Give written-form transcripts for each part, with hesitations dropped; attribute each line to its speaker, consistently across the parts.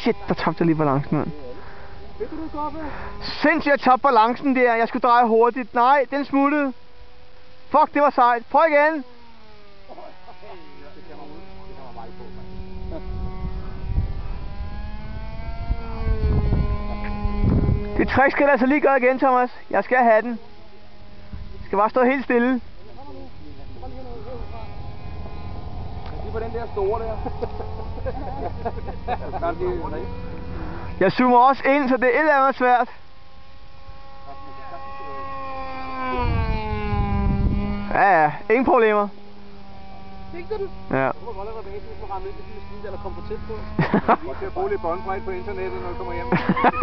Speaker 1: Shit, der tabte jeg lige balancen, mand. Sindssygt, jeg tabte balancen der. Jeg skulle dreje hurtigt. Nej, den smuttede. Fuck, det var sejt. Prøv igen. Det trick skal jeg altså lige gøre igen, Thomas. Jeg skal have den. Jeg skal bare stå helt stille.
Speaker 2: Lige på den der store der.
Speaker 1: Jeg zoomer også ind, så det er et eller andet svært. Ja, ingen problemer.
Speaker 2: Fik du den?
Speaker 1: Ja.
Speaker 2: Du må godt lade være hvis du rammer ind, hvis du skidt eller kommer for tæt på. Du må til at bruge lidt båndbræt på internettet, når du kommer hjem.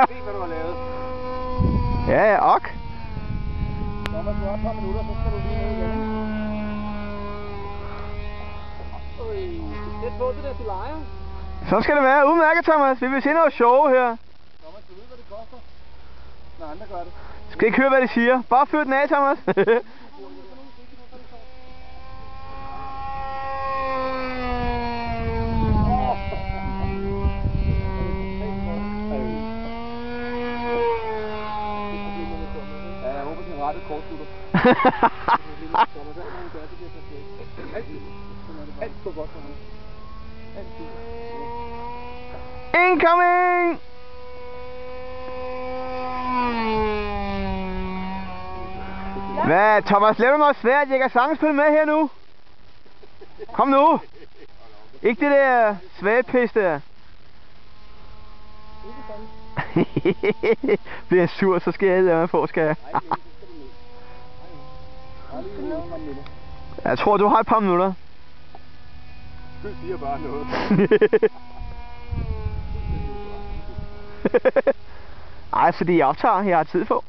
Speaker 2: Se, hvad du har lavet.
Speaker 1: Ja, ok.
Speaker 2: Thomas, du har et par minutter, så skal du lige ned igen. Tæt på det der til lejer.
Speaker 1: Så skal det være. Udmærket, Thomas. Vi vil se noget show her.
Speaker 2: Thomas, du ved, hvad det koster, når andre gør det.
Speaker 1: Skal ikke høre, hvad de siger. Bare fyr den af, Thomas.
Speaker 2: Rettet kortslutter. Alt går godt for ham.
Speaker 1: Incoming! Hvad, Thomas, laver du noget svært? Jeg kan sagtens spille med her nu. Kom nu. Ikke det der svage pis der. Bliver jeg sur, så skal jeg lade mig på, skal jeg. Jeg tror, du har et par minutter.
Speaker 2: Du siger bare noget.
Speaker 1: Ej, fordi jeg optager, jeg har tid på.